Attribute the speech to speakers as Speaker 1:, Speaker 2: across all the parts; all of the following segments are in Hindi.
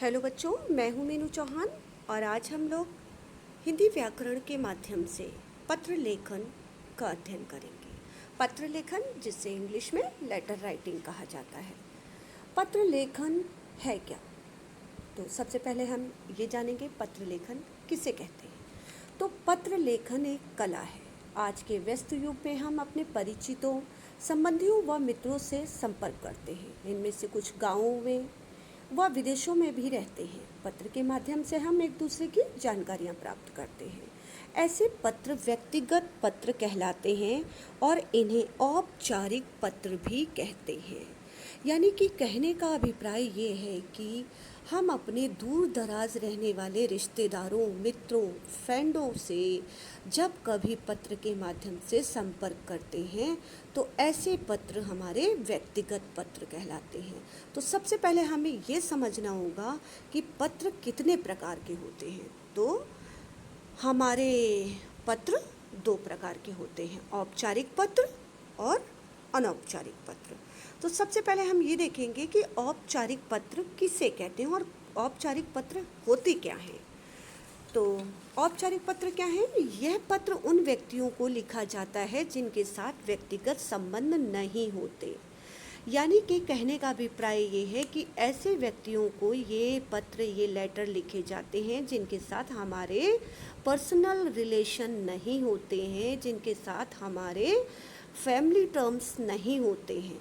Speaker 1: हेलो बच्चों, मैं हूँ मीनू चौहान और आज हम लोग हिंदी व्याकरण के माध्यम से पत्र लेखन का अध्ययन करेंगे। पत्र लेखन, जिसे इंग्लिश में लेटर राइटिंग कहा जाता है। पत्र लेखन है क्या? तो सबसे पहले हम ये जानेंगे पत्र लेखन किसे कहते हैं। तो पत्र लेखन एक कला है। आज के व्यस्त युग में हम अपने परिचितों, संबंधियों व मित्रों से संपर्क करते हैं। इनमें से कुछ गाँवों में व विदेशों में भी रहते हैं। पत्र के माध्यम से हम एक दूसरे की जानकारियाँ प्राप्त करते हैं। ऐसे पत्र व्यक्तिगत पत्र कहलाते हैं और इन्हें औपचारिक पत्र भी कहते हैं। यानी कि कहने का अभिप्राय ये है कि हम अपने दूर दराज रहने वाले रिश्तेदारों, मित्रों, फ्रेंडों से जब कभी पत्र के माध्यम से संपर्क करते हैं तो ऐसे पत्र हमारे व्यक्तिगत पत्र कहलाते हैं। तो सबसे पहले हमें ये समझना होगा कि पत्र कितने प्रकार के होते हैं। तो हमारे पत्र दो प्रकार के होते हैं, औपचारिक पत्र और अनौपचारिक पत्र। तो सबसे पहले हम ये देखेंगे कि औपचारिक पत्र किसे कहते हैं और औपचारिक पत्र होते क्या हैं। तो औपचारिक पत्र क्या है? यह पत्र उन व्यक्तियों को लिखा जाता है जिनके साथ व्यक्तिगत संबंध नहीं होते। यानी कि कहने का अभिप्राय ये है कि ऐसे व्यक्तियों को ये पत्र, ये लेटर लिखे जाते हैं जिनके साथ हमारे पर्सनल रिलेशन नहीं होते हैं, जिनके साथ हमारे फैमिली टर्म्स नहीं होते हैं।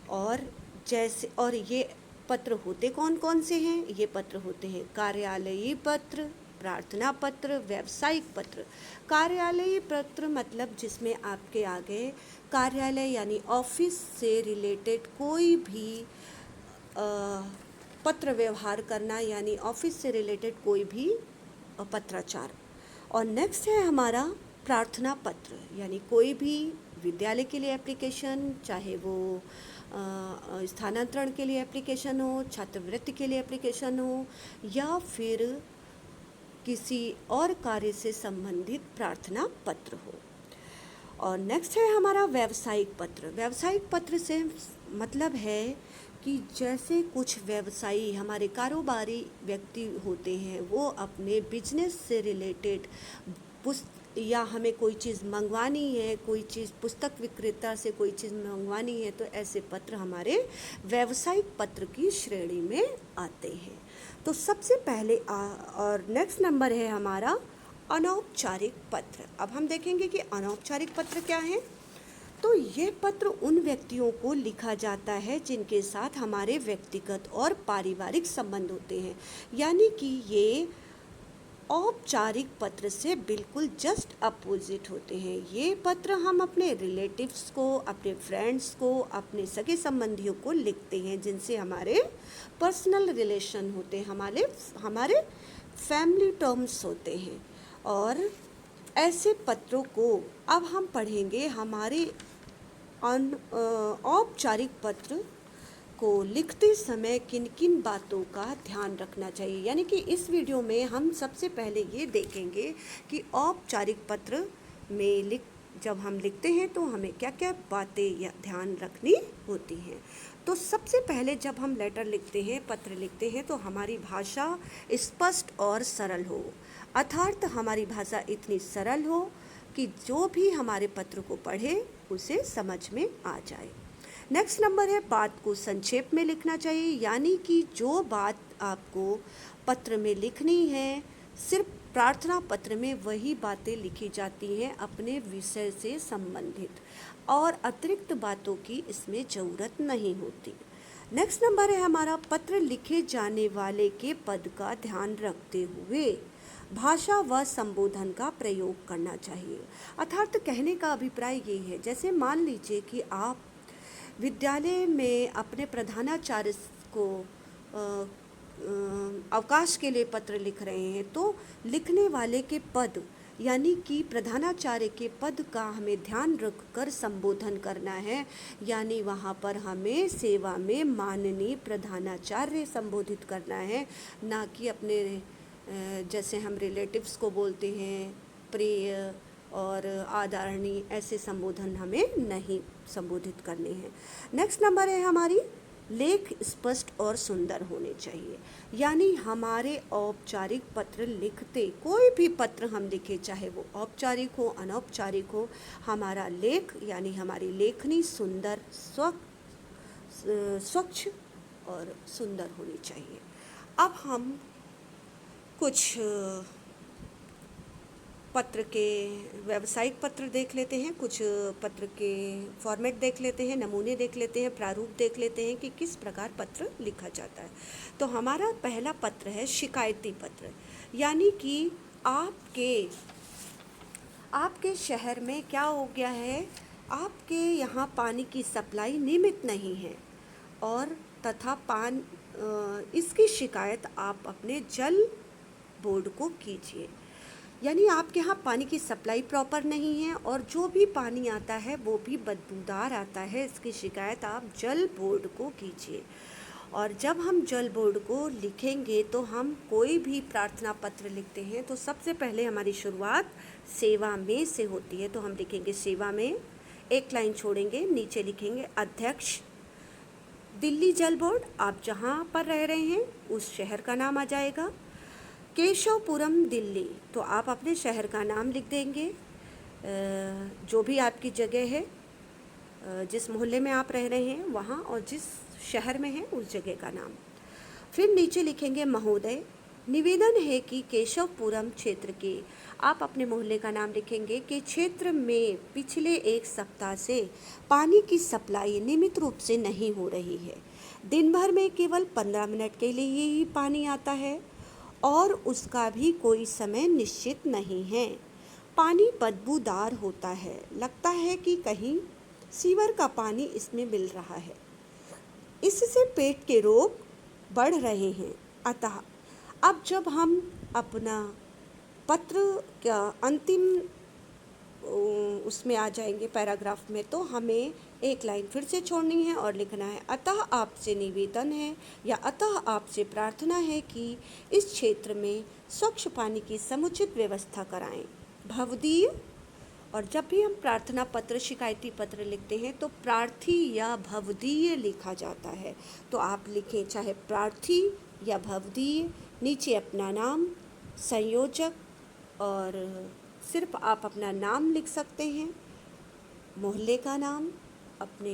Speaker 1: और ये पत्र होते कौन कौन से हैं? ये पत्र होते हैं कार्यालयीय पत्र, प्रार्थना पत्र, व्यावसायिक पत्र। कार्यालयीय पत्र मतलब जिसमें आपके आगे कार्यालय यानी ऑफिस से रिलेटेड कोई भी पत्र व्यवहार करना, यानी ऑफिस से रिलेटेड कोई भी पत्राचार। और नेक्स्ट है हमारा प्रार्थना पत्र, यानी कोई भी विद्यालय के लिए एप्लीकेशन, चाहे वो स्थानांतरण के लिए एप्लीकेशन हो, छात्रवृत्ति के लिए एप्लीकेशन हो, या फिर किसी और कार्य से संबंधित प्रार्थना पत्र हो। और नेक्स्ट है हमारा व्यावसायिक पत्र। व्यावसायिक पत्र से मतलब है कि जैसे कुछ व्यवसायी, हमारे कारोबारी व्यक्ति होते हैं, वो अपने बिजनेस से रिलेटेड या हमें कोई चीज़ मंगवानी है, कोई चीज़ पुस्तक विक्रेता से कोई चीज़ मंगवानी है, तो ऐसे पत्र हमारे व्यावसायिक पत्र की श्रेणी में आते हैं। तो सबसे पहले और नेक्स्ट नंबर है हमारा अनौपचारिक पत्र। अब हम देखेंगे कि अनौपचारिक पत्र क्या है। तो ये पत्र उन व्यक्तियों को लिखा जाता है जिनके साथ हमारे व्यक्तिगत और पारिवारिक संबंध होते हैं। यानी कि ये औपचारिक पत्र से बिल्कुल जस्ट अपोजिट होते हैं। ये पत्र हम अपने रिलेटिव्स को, अपने फ्रेंड्स को, अपने सगे संबंधियों को लिखते हैं जिनसे हमारे पर्सनल रिलेशन होते हैं, हमारे फैमिली टर्म्स होते हैं। और ऐसे पत्रों को अब हम पढ़ेंगे हमारे औपचारिक पत्र को लिखते समय किन किन बातों का ध्यान रखना चाहिए। यानी कि इस वीडियो में हम सबसे पहले ये देखेंगे कि औपचारिक पत्र में जब हम लिखते हैं तो हमें क्या क्या बातें या ध्यान रखनी होती हैं। तो सबसे पहले जब हम लेटर लिखते हैं, पत्र लिखते हैं, तो हमारी भाषा स्पष्ट और सरल हो। अर्थात हमारी भाषा इतनी सरल हो कि जो भी हमारे पत्र को पढ़े उसे समझ में आ जाए। नेक्स्ट नंबर है बात को संक्षेप में लिखना चाहिए। यानी कि जो बात आपको पत्र में लिखनी है, सिर्फ प्रार्थना पत्र में वही बातें लिखी जाती हैं अपने विषय से संबंधित, और अतिरिक्त बातों की इसमें ज़रूरत नहीं होती। नेक्स्ट नंबर है हमारा पत्र लिखे जाने वाले के पद का ध्यान रखते हुए भाषा व संबोधन का प्रयोग करना चाहिए। अर्थात कहने का अभिप्राय ये है, जैसे मान लीजिए कि आप विद्यालय में अपने प्रधानाचार्य को अवकाश के लिए पत्र लिख रहे हैं, तो लिखने वाले के पद यानी कि प्रधानाचार्य के पद का हमें ध्यान रखकर संबोधन करना है। यानी वहाँ पर हमें सेवा में माननीय प्रधानाचार्य संबोधित करना है, ना कि अपने जैसे हम रिलेटिव्स को बोलते हैं प्रिय और आदरणीय, ऐसे संबोधन हमें नहीं संबोधित करने हैं। नेक्स्ट नंबर है हमारी लेख स्पष्ट और सुंदर होने चाहिए। यानी हमारे औपचारिक पत्र लिखते, कोई भी पत्र हम लिखें, चाहे वो औपचारिक हो अनौपचारिक हो, हमारा लेख यानी हमारी लेखनी सुंदर, स्वच्छ और सुंदर होनी चाहिए। अब हम कुछ पत्र के व्यावसायिक पत्र देख लेते हैं, कुछ पत्र के फॉर्मेट देख लेते हैं, नमूने देख लेते हैं, प्रारूप देख लेते हैं कि किस प्रकार पत्र लिखा जाता है। तो हमारा पहला पत्र है शिकायती पत्र, यानी कि आपके शहर में क्या हो गया है, आपके यहाँ पानी की सप्लाई नियमित नहीं है और तथा इसकी शिकायत आप अपने जल बोर्ड को कीजिए। यानी आपके यहाँ पानी की सप्लाई प्रॉपर नहीं है और जो भी पानी आता है वो भी बदबूदार आता है, इसकी शिकायत आप जल बोर्ड को कीजिए। और जब हम जल बोर्ड को लिखेंगे तो हम कोई भी प्रार्थना पत्र लिखते हैं तो सबसे पहले हमारी शुरुआत सेवा में से होती है। तो हम लिखेंगे सेवा में, एक लाइन छोड़ेंगे, नीचे लिखेंगे अध्यक्ष दिल्ली जल बोर्ड, आप जहाँ पर रह रहे हैं उस शहर का नाम आ जाएगा। केशवपुरम दिल्ली, तो आप अपने शहर का नाम लिख देंगे, जो भी आपकी जगह है, जिस मोहल्ले में आप रह रहे हैं वहाँ और जिस शहर में है उस जगह का नाम। फिर नीचे लिखेंगे महोदय, निवेदन है कि केशवपुरम क्षेत्र के, आप अपने मोहल्ले का नाम लिखेंगे कि क्षेत्र में पिछले एक सप्ताह से पानी की सप्लाई नियमित रूप से नहीं हो रही है। दिन भर में केवल 15 मिनट के लिए ही पानी आता है और उसका भी कोई समय निश्चित नहीं है। पानी बदबूदार होता है, लगता है कि कहीं सीवर का पानी इसमें मिल रहा है। इससे पेट के रोग बढ़ रहे हैं। अतः अब जब हम अपना पत्र का अंतिम उसमें आ जाएंगे पैराग्राफ में, तो हमें एक लाइन फिर से छोड़नी है और लिखना है अतः आपसे निवेदन है या अतः आपसे प्रार्थना है कि इस क्षेत्र में स्वच्छ पानी की समुचित व्यवस्था कराएं। भवदीय, और जब भी हम प्रार्थना पत्र शिकायती पत्र लिखते हैं तो प्रार्थी या भवदीय लिखा जाता है। तो आप लिखें चाहे प्रार्थी या भवदीय, नीचे अपना नाम, संयोजक, और सिर्फ आप अपना नाम लिख सकते हैं, मोहल्ले का नाम, अपने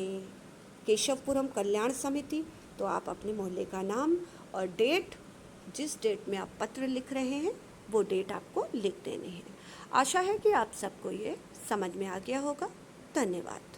Speaker 1: केशवपुरम कल्याण समिति, तो आप अपने मोहल्ले का नाम और डेट, जिस डेट में आप पत्र लिख रहे हैं वो डेट आपको लिख देनी है। आशा है कि आप सबको ये समझ में आ गया होगा। धन्यवाद।